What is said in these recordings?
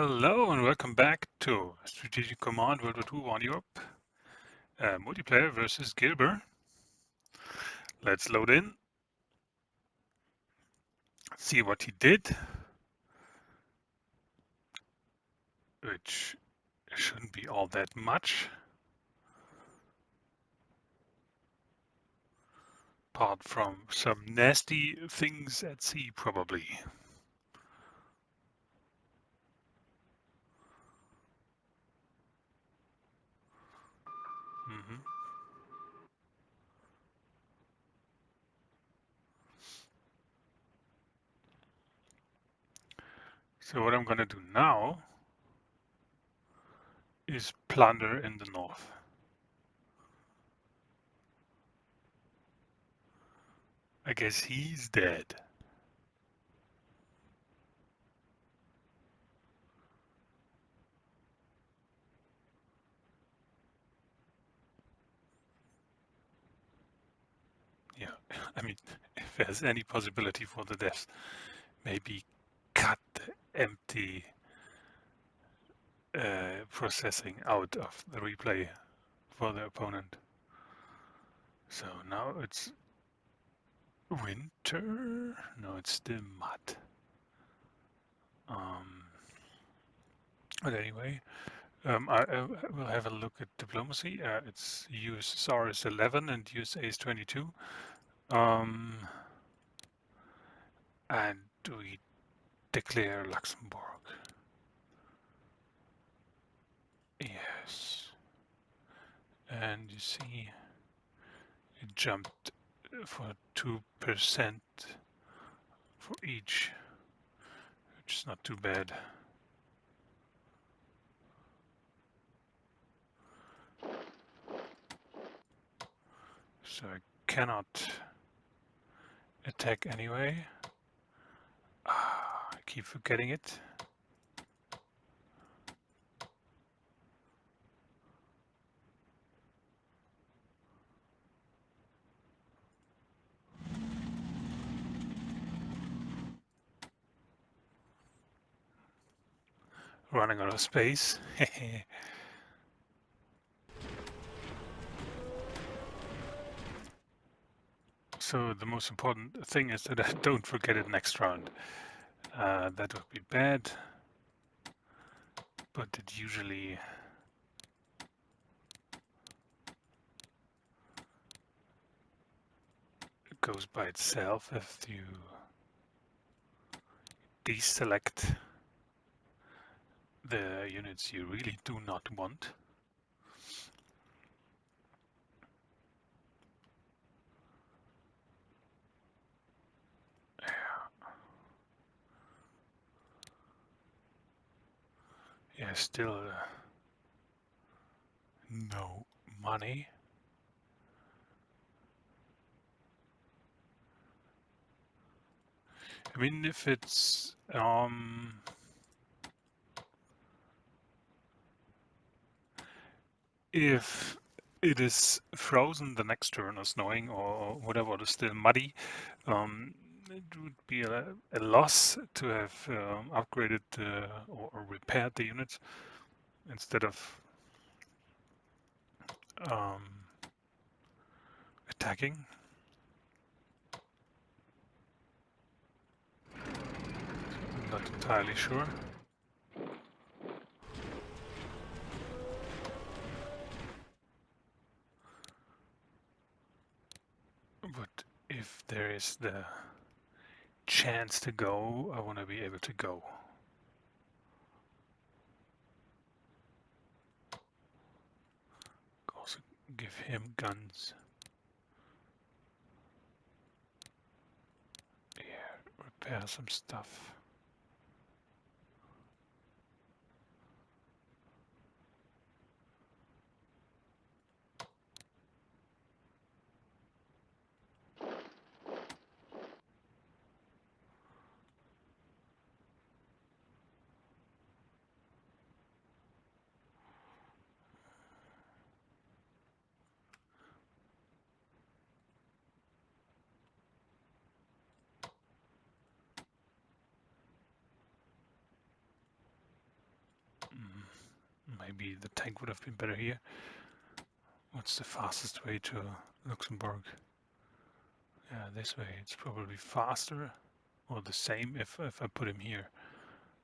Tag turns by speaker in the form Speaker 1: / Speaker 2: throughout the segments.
Speaker 1: Hello and welcome back to Strategic Command World War II on Europe. Multiplayer versus Gilber. Let's load in. See what he did. Which shouldn't be all that much. Apart from some nasty things at sea, probably. Mhm. So what I'm gonna do now is plunder in the north. I guess he's dead. Yeah, I mean, if there's any possibility for the deaths, maybe cut the empty processing out of the replay for the opponent. So now it's winter. No, it's still mud. But anyway, I will have a look at diplomacy. It's USSR is 11 and USA is 22. And we declare Luxembourg. Yes. And you see, it jumped for 2% for each, which is not too bad. So I cannot attack anyway. I keep forgetting it. Running out of space. So the most important thing is that I don't forget it next round. That would be bad, but it usually goes by itself if you deselect the units you really do not want. Yeah, still no money. I mean, if it's if it is frozen the next turn or snowing or whatever, it is still muddy, it would be a loss to have upgraded or repaired the units instead of attacking. I'm not entirely sure. But if there is the chance to go, I want to be able to go. Also give him guns. Yeah, repair some stuff. maybe the tank would have been better here. What's the fastest way to Luxembourg? Yeah, this way. It's probably faster or the same if I put him here.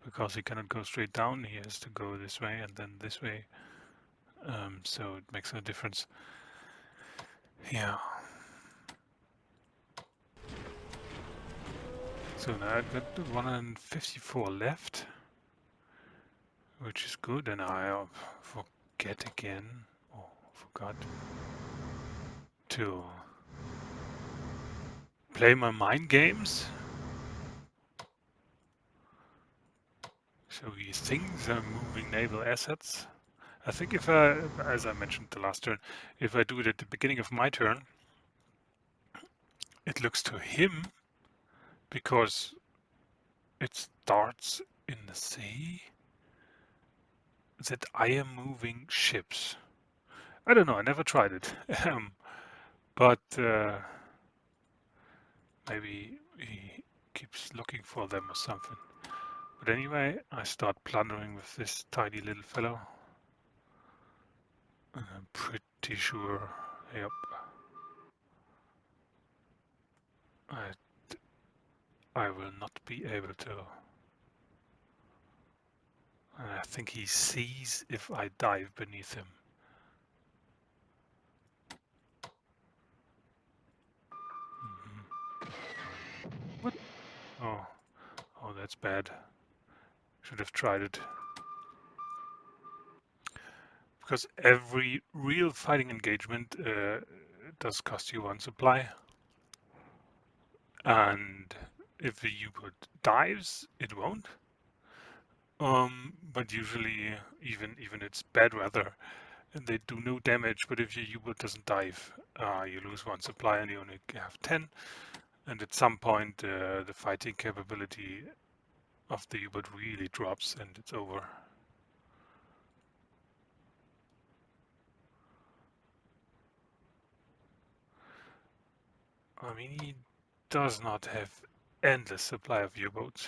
Speaker 1: Because he cannot go straight down, he has to go this way and then this way. So it makes no difference. Yeah. So now I've got 154 left, which is good, and I forgot to play my mind games. So he thinks I'm moving naval assets. I think if I, as I mentioned the last turn, if I do it at the beginning of my turn, it looks to him, because it starts in the sea, that I am moving ships. I don't know, I never tried it. But maybe he keeps looking for them or something. But anyway, I start plundering with this tiny little fellow. And I'm pretty sure, yep, I will not be able to. And I think he sees if I dive beneath him. What? Oh, that's bad. Should have tried it. Because every real fighting engagement does cost you 1 supply. And if the U-boat dives, it won't. But usually, even it's bad weather, and they do no damage. But if your U-boat doesn't dive, you lose 1 supply and you only have 10. And at some point, the fighting capability of the U-boat really drops, and it's over. I mean, he does not have endless supply of U-boats,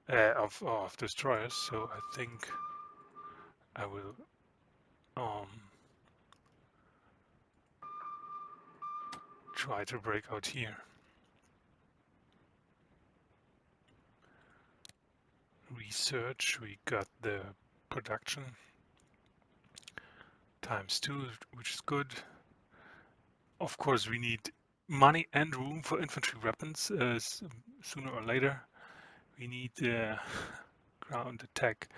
Speaker 1: of destroyers. So I think I will try to break out here. Research, we got the production ×2, which is good. Of course, we need money and room for infantry weapons sooner or later. We need ground attack.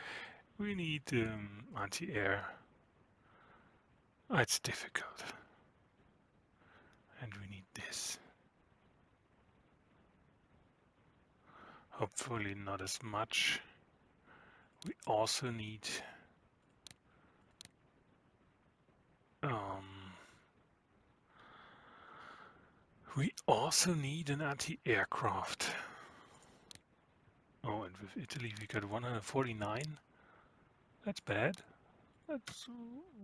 Speaker 1: We need anti-air. It's difficult. And we need this. Hopefully not as much. We also need an anti-aircraft. Oh, and with Italy we got 149. That's bad. That's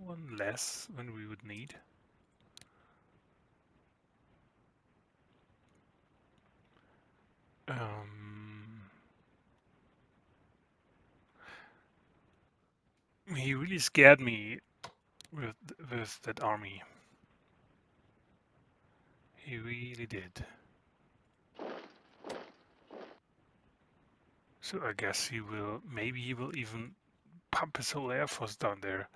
Speaker 1: 1 less than we would need. He really scared me with that army. He really did. So I guess maybe he will even pump his whole air force down there.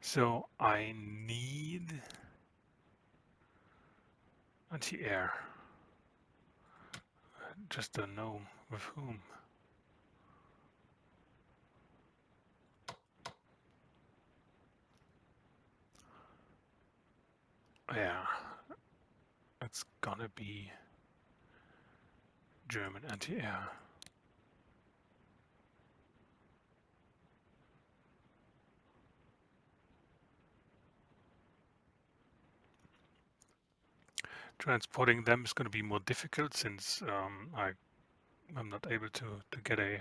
Speaker 1: So I need anti-air. I just don't know with whom. Yeah, it's gonna be German anti-air. Transporting them is going to be more difficult since I'm not able to get a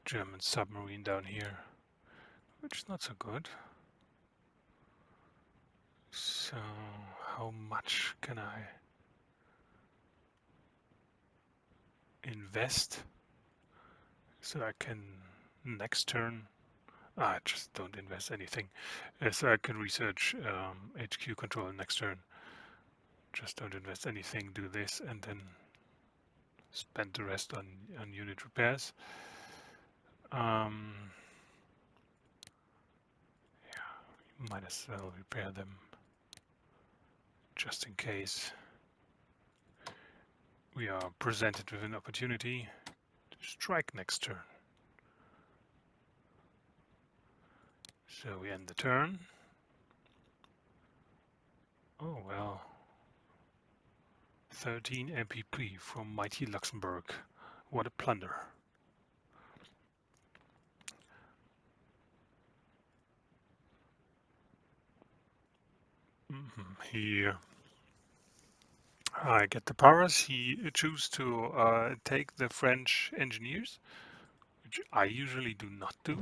Speaker 1: German submarine down here, which is not so good. So how much can I invest? So I can next turn. I just don't invest anything. So I can research HQ control next turn. Just don't invest anything. Do this and then spend the rest on unit repairs. Yeah, might as well repair them just in case we are presented with an opportunity to strike next turn. So we end the turn. Oh well. 13 MPP from mighty Luxembourg. What a plunder. He I get the powers. He chooses to take the French engineers, which I usually do not do.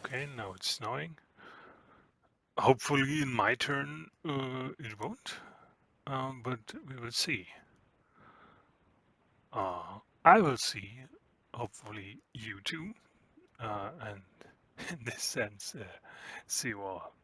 Speaker 1: Okay, now it's snowing. Hopefully in my turn it won't, but we will see. I will see, hopefully you too, and in this sense, see you all.